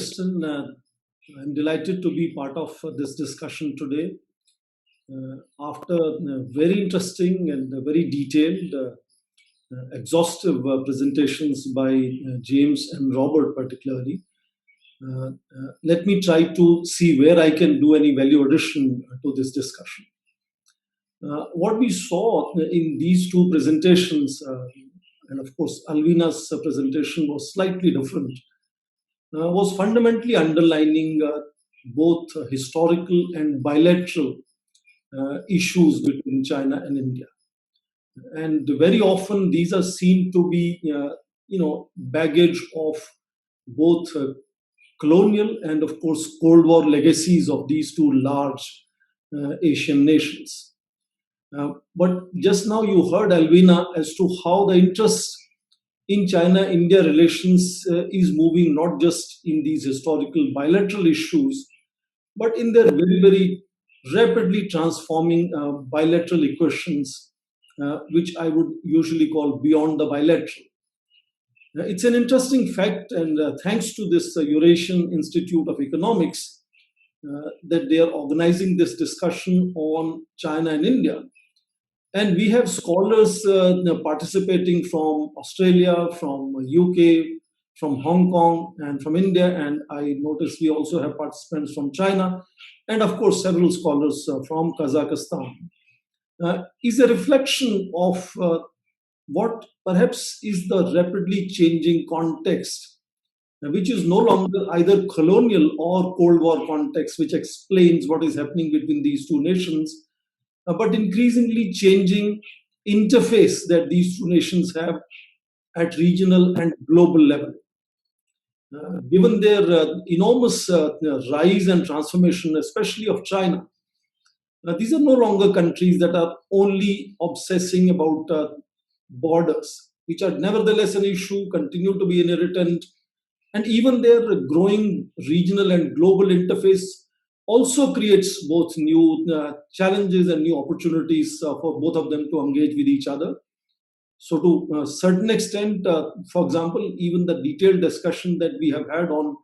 Justin. I'm delighted to be part of this discussion today. After very interesting and very detailed, exhaustive presentations by James and Robert, particularly, let me try to see where I can do any value addition to this discussion. What we saw in these two presentations, and of course, Alvina's presentation was slightly different, was fundamentally underlining both historical and bilateral issues between China and India. And very often these are seen to be, baggage of both colonial and, of course, Cold War legacies of these two large Asian nations. But just now you heard Alvina as to how the interest in China-India relations is moving not just in these historical bilateral issues, but in their very, very rapidly transforming bilateral equations, which I would usually call beyond the bilateral. It's an interesting fact, and thanks to this Eurasian Institute of Economics, that they are organizing this discussion on China and India. And we have scholars participating from Australia, from UK, from Hong Kong, and from India. And I noticed we also have participants from China, and of course, several scholars from Kazakhstan. Is a reflection of what perhaps is the rapidly changing context, which is no longer either colonial or Cold War context, which explains what is happening between these two nations, but increasingly changing interface that these two nations have at regional and global level. Given their enormous rise and transformation, especially of China, these are no longer countries that are only obsessing about borders, which are nevertheless an issue, continue to be an irritant, and even their growing regional and global interface also creates both new challenges and new opportunities for both of them to engage with each other. So, to a certain extent, for example, even the detailed discussion that we have had on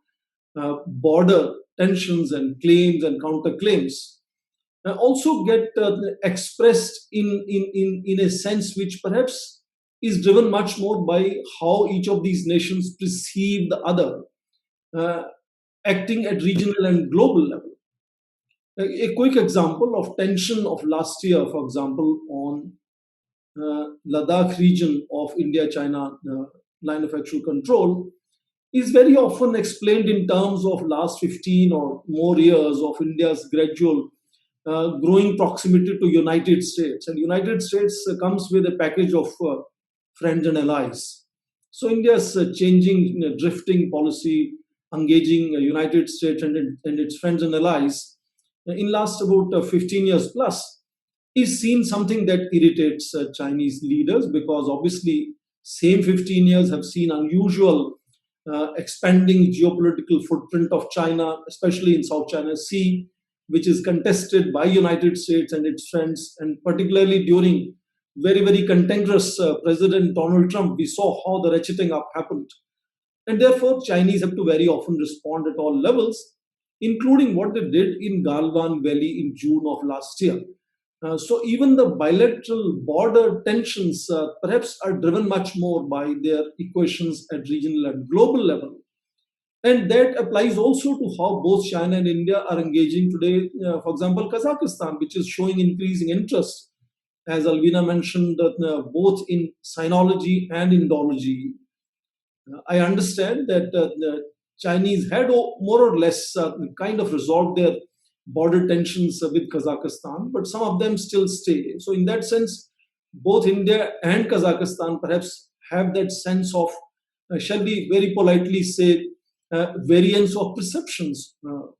border tensions and claims and counterclaims also get expressed in a sense which perhaps is driven much more by how each of these nations perceive the other, acting at regional and global level. A quick example of tension of last year, for example, on Ladakh region of India-China line of actual control, is very often explained in terms of last 15 or more years of India's gradual growing proximity to United States. And United States comes with a package of friends and allies. So India's changing, drifting policy, engaging United States and its friends and allies in last about 15 years plus is seen something that irritates Chinese leaders, because obviously same 15 years have seen unusual expanding geopolitical footprint of China, especially in South China Sea, which is contested by United States and its friends, and particularly during very, very cantankerous President Donald Trump, we saw how the ratcheting up happened. And therefore, Chinese have to very often respond at all levels, including what they did in Galwan Valley in June of last year. So even the bilateral border tensions perhaps are driven much more by their equations at regional and global level. And that applies also to how both China and India are engaging today. For example, Kazakhstan, which is showing increasing interest, as Alvina mentioned, both in sinology and Indology. I understand that the Chinese had more or less kind of resolved their border tensions with Kazakhstan, but some of them still stay. So, in that sense, both India and Kazakhstan perhaps have that sense of, shall we very politely say, variance of perceptions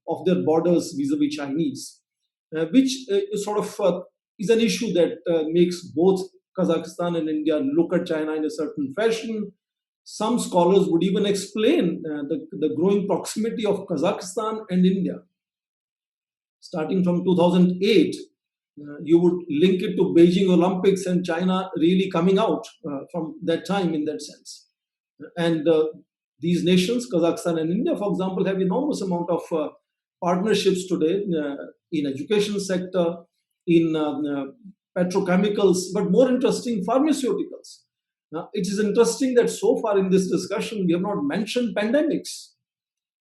of their borders vis-a-vis Chinese, which sort of is an issue that makes both Kazakhstan and India look at China in a certain fashion. Some scholars would even explain the growing proximity of Kazakhstan and India. Starting from 2008, you would link it to Beijing Olympics and China really coming out from that time in that sense. And These nations, Kazakhstan and India, for example, have enormous amount of partnerships today in education sector, in petrochemicals, but more interesting, pharmaceuticals. Now, it is interesting that so far in this discussion, we have not mentioned pandemics.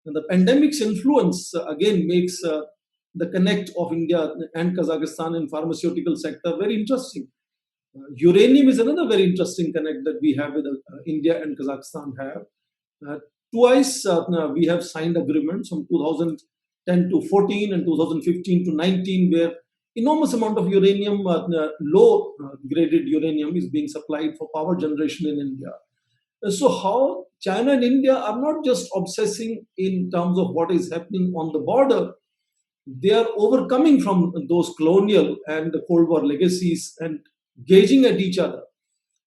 And the pandemic's influence again makes the connect of India and Kazakhstan in pharmaceutical sector very interesting. Uranium is another very interesting connect that we have with India and Kazakhstan have. Uh, Twice we have signed agreements from 2010 to 14 and 2015 to 19, where enormous amount of uranium, low graded uranium, is being supplied for power generation in India. So how China and India are not just obsessing in terms of what is happening on the border, they are overcoming from those colonial and the Cold War legacies and gazing at each other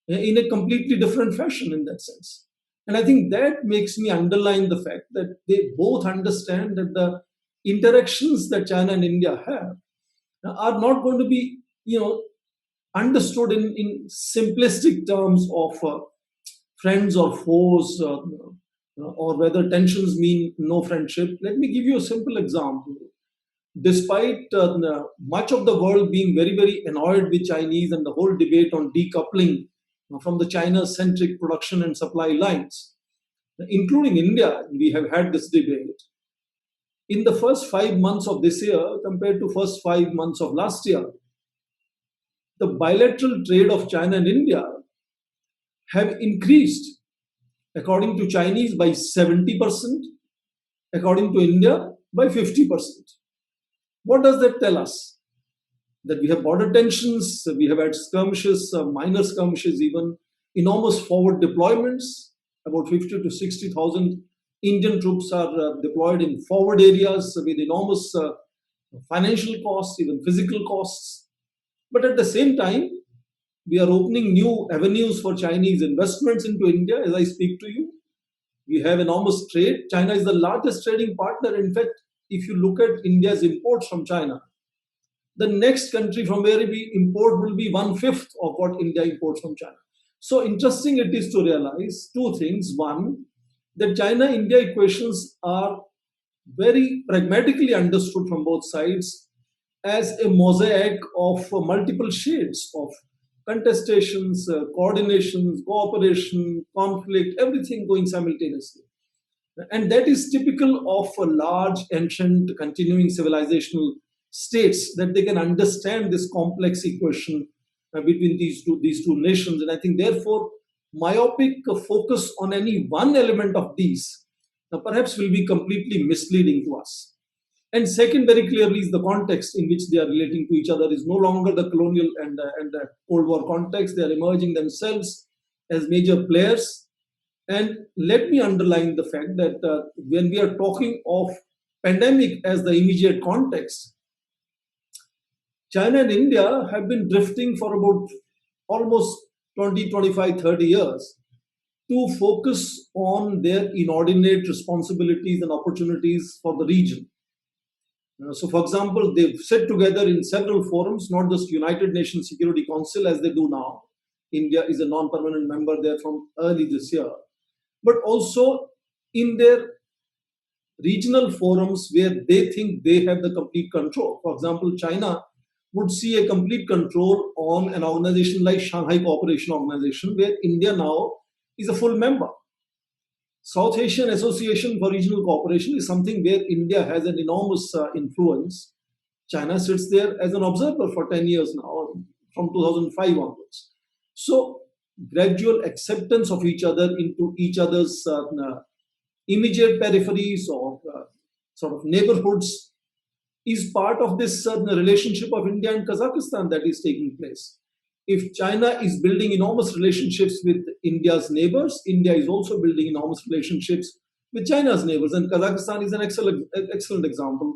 in a completely different fashion in that sense. And I think that makes me underline the fact that they both understand that the interactions that China and India have are not going to be, understood in simplistic terms of friends or foes, or whether tensions mean no friendship. Let me give you a simple example. Despite much of the world being very, very annoyed with Chinese and the whole debate on decoupling from the China-centric production and supply lines, including India, we have had this debate. In the first 5 months of this year compared to first 5 months of last year, the bilateral trade of China and India have increased, according to Chinese, by 70%, according to India, by 50%. What does that tell us? That we have border tensions, we have had skirmishes, minor skirmishes, even enormous forward deployments. About 50 to 60,000 Indian troops are deployed in forward areas with enormous financial costs, even physical costs. But at the same time, we are opening new avenues for Chinese investments into India as I speak to you. We have enormous trade. China is the largest trading partner. In fact, if you look at India's imports from China, the next country from where we import will be one-fifth of what India imports from China. So interesting it is to realize two things. One, that China-India equations are very pragmatically understood from both sides as a mosaic of multiple shades of contestations, coordinations, cooperation, conflict, everything going simultaneously. And that is typical of a large, ancient, continuing civilizational states, that they can understand this complex equation between these two nations. And I think, therefore, myopic focus on any one element of these perhaps will be completely misleading to us. And second, very clearly, is the context in which they are relating to each other is no longer the colonial and the Cold War context. They are emerging themselves as major players. And let me underline the fact that when we are talking of pandemic as the immediate context, China and India have been drifting for about almost 20, 25, 30 years to focus on their inordinate responsibilities and opportunities for the region. So, for example, they've sat together in several forums, not just United Nations Security Council as they do now. India is a non-permanent member there from early this year, but also in their regional forums where they think they have the complete control. For example, China would see a complete control on an organization like Shanghai Cooperation Organization, where India now is a full member. South Asian Association for Regional Cooperation is something where India has an enormous influence. China sits there as an observer for 10 years now, from 2005 onwards. So, gradual acceptance of each other into each other's immediate peripheries or sort of neighborhoods is part of this relationship of India and Kazakhstan that is taking place. If China is building enormous relationships with India's neighbors, India is also building enormous relationships with China's neighbors, and Kazakhstan is an excellent example.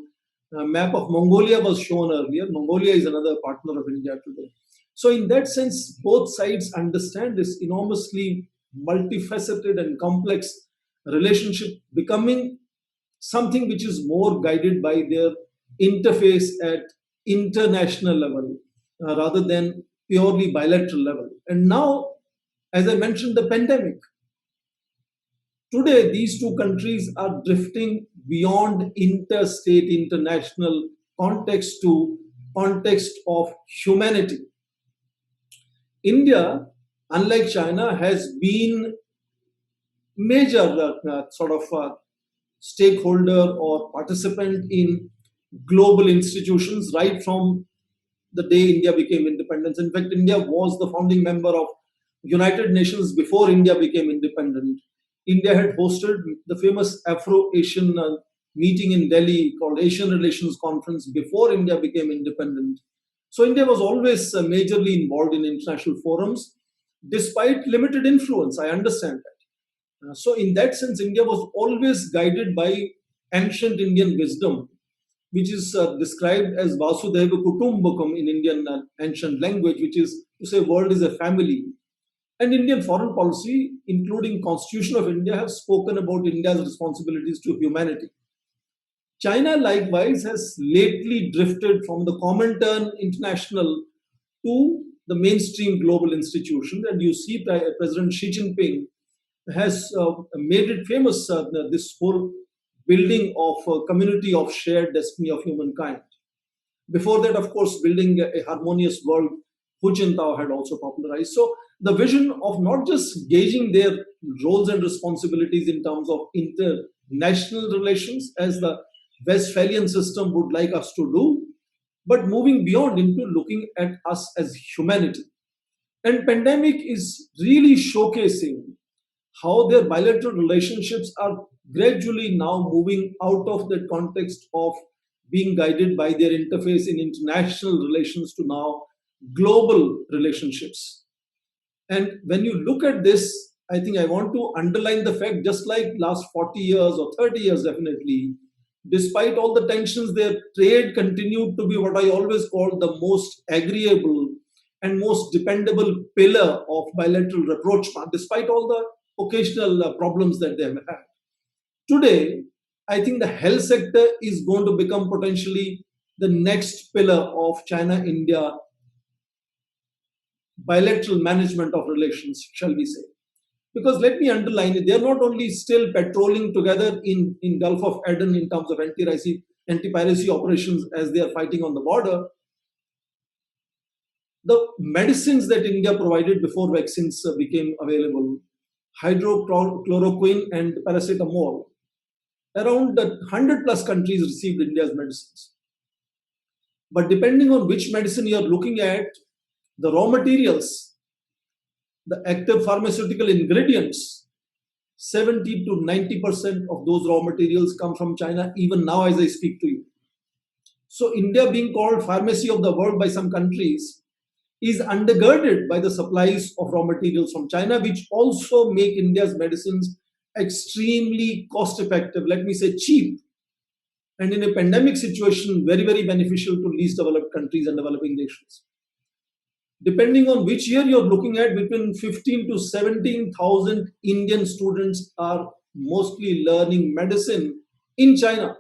A map of Mongolia was shown earlier. Mongolia is another partner of India today. So, in that sense, both sides understand this enormously multifaceted and complex relationship becoming something which is more guided by their interface at international level rather than purely bilateral level. And now, as I mentioned, the pandemic. Today, these two countries are drifting beyond interstate, international context to context of humanity. India, unlike China, has been major stakeholder or participant in global institutions right from the day India became independent. In fact, India was the founding member of United Nations before India became independent. India had hosted the famous Afro-Asian meeting in Delhi called Asian Relations Conference before India became independent. So India was always majorly involved in international forums, despite limited influence. I understand that. So in that sense, India was always guided by ancient Indian wisdom, which is described as Vasudhaiva Kutumbakam in Indian ancient language, which is to say world is a family. And Indian foreign policy, including Constitution of India, have spoken about India's responsibilities to humanity. China likewise has lately drifted from the Comintern International to the mainstream global institutions, and you see President Xi Jinping has made it famous, this whole building of a community of shared destiny of humankind. Before that, of course, building a harmonious world, Hu Jintao had also popularized. So the vision of not just gauging their roles and responsibilities in terms of international relations, as the Westphalian system would like us to do, but moving beyond into looking at us as humanity. And pandemic is really showcasing how their bilateral relationships are gradually now moving out of the context of being guided by their interface in international relations to now global relationships. And when you look at this, I think I want to underline the fact, just like last 40 years or 30 years, definitely, despite all the tensions, their trade continued to be what I always call the most agreeable and most dependable pillar of bilateral rapprochement, despite all the occasional problems that they have had. Today, I think the health sector is going to become potentially the next pillar of China India bilateral management of relations, shall we say. Because let me underline it, they're not only still patrolling together in Gulf of Aden in terms of anti-piracy operations as they are fighting on the border, the medicines that India provided before vaccines became available, hydrochloroquine and paracetamol, around 100 plus countries received India's medicines. But depending on which medicine you are looking at, the raw materials, the active pharmaceutical ingredients, 70 to 90% of those raw materials come from China, even now as I speak to you. So, India being called pharmacy of the world by some countries is undergirded by the supplies of raw materials from China, which also make India's medicines extremely cost effective, let me say cheap, and in a pandemic situation, very, very beneficial to least developed countries and developing nations. Depending on which year you're looking at, between 15 to 17,000 Indian students are mostly learning medicine in China.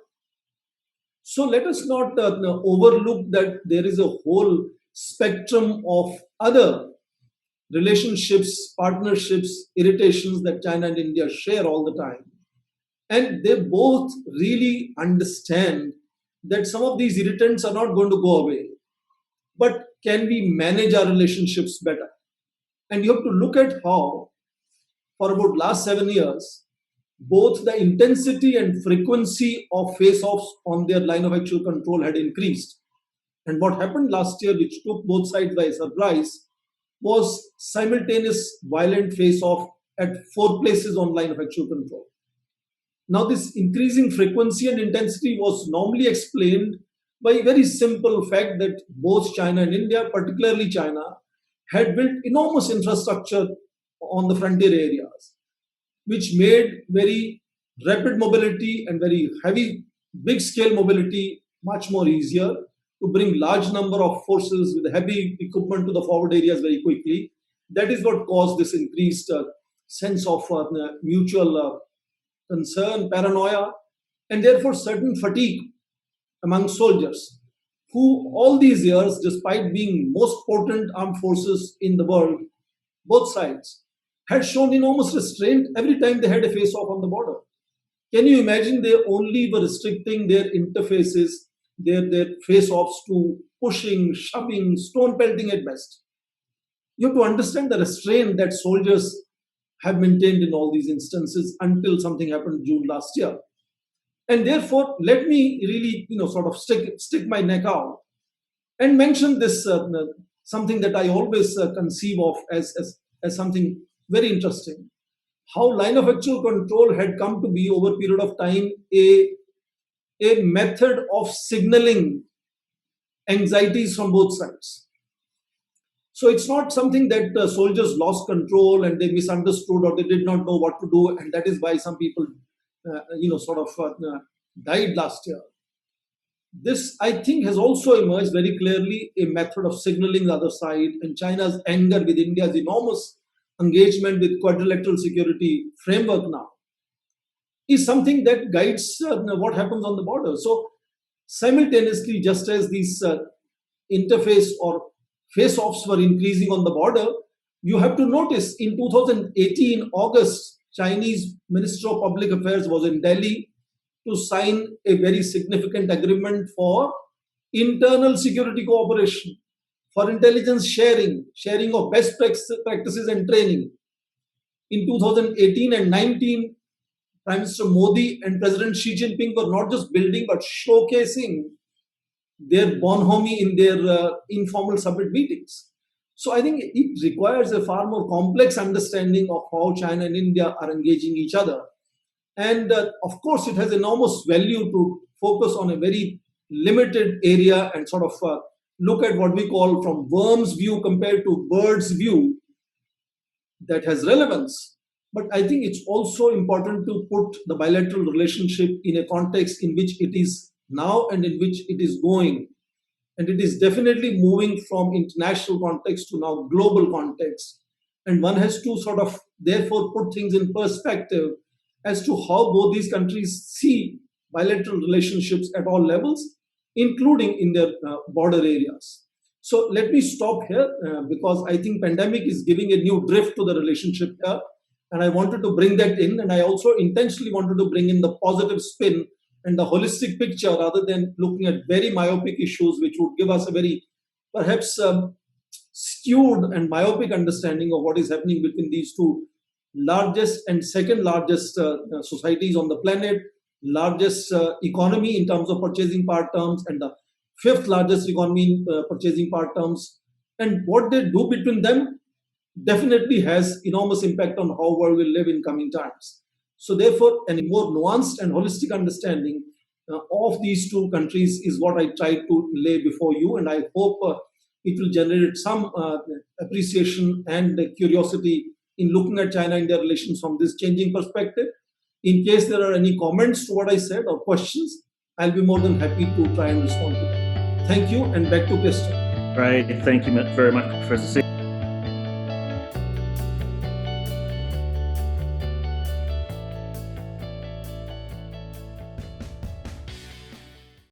So let us not overlook that there is a whole spectrum of other relationships, partnerships, irritations that China and India share all the time. And they both really understand that some of these irritants are not going to go away. But can we manage our relationships better? And you have to look at how, for about last 7 years, both the intensity and frequency of face-offs on their line of actual control had increased. And what happened last year, which took both sides by surprise, was simultaneous violent face-off at 4 places on line of actual control. Now, this increasing frequency and intensity was normally explained by a very simple fact that both China and India, particularly China, had built enormous infrastructure on the frontier areas, which made very rapid mobility and very heavy, big scale mobility much more easier to bring large number of forces with heavy equipment to the forward areas very quickly. That is what caused this increased sense of mutual concern, paranoia, and therefore certain fatigue among soldiers who all these years, despite being most potent armed forces in the world, both sides, had shown enormous restraint every time they had a face-off on the border. Can you imagine they only were restricting their interfaces, their face-offs to pushing, shoving, stone pelting at best? You have to understand the restraint that soldiers have maintained in all these instances until something happened June last year. And therefore, let me really, sort of stick my neck out and mention this something that I always conceive of as something very interesting. How line of actual control had come to be over a period of time a method of signaling anxieties from both sides. So it's not something that soldiers lost control and they misunderstood or they did not know what to do, and that is why some people, died last year. This, I think, has also emerged very clearly a method of signaling the other side, and China's anger with India's enormous engagement with quadrilateral security framework now is something that guides what happens on the border. So simultaneously, just as these interface or face-offs were increasing on the border, you have to notice in 2018 August, Chinese Minister of Public Affairs was in Delhi to sign a very significant agreement for internal security cooperation, for intelligence sharing of best practices and training. In 2018 and 19, Prime Minister Modi and President Xi Jinping were not just building but showcasing their bonhomie in their informal summit meetings. So I think it requires a far more complex understanding of how China and India are engaging each other. And of course, it has enormous value to focus on a very limited area and sort of look at what we call from worm's view compared to bird's view. That has relevance. But I think it's also important to put the bilateral relationship in a context in which it is now and in which it is going. And it is definitely moving from international context to now global context. And one has to sort of therefore put things in perspective as to how both these countries see bilateral relationships at all levels, including in their border areas. So let me stop here because I think pandemic is giving a new drift to the relationship here. And I wanted to bring that in. And I also intentionally wanted to bring in the positive spin and the holistic picture rather than looking at very myopic issues, which would give us a very perhaps skewed and myopic understanding of what is happening between these two largest and second largest societies on the planet, largest economy in terms of purchasing power terms, and the fifth largest economy in purchasing power terms. And what they do between them definitely has enormous impact on how world will live in coming times. So therefore, a more nuanced and holistic understanding of these two countries is what I tried to lay before you, and I hope it will generate some appreciation and curiosity in looking at China-India relations from this changing perspective. In case there are any comments to what I said or questions, I'll be more than happy to try and respond to them. Thank you, and back to Christian. Right. Thank you very much, Professor Singh.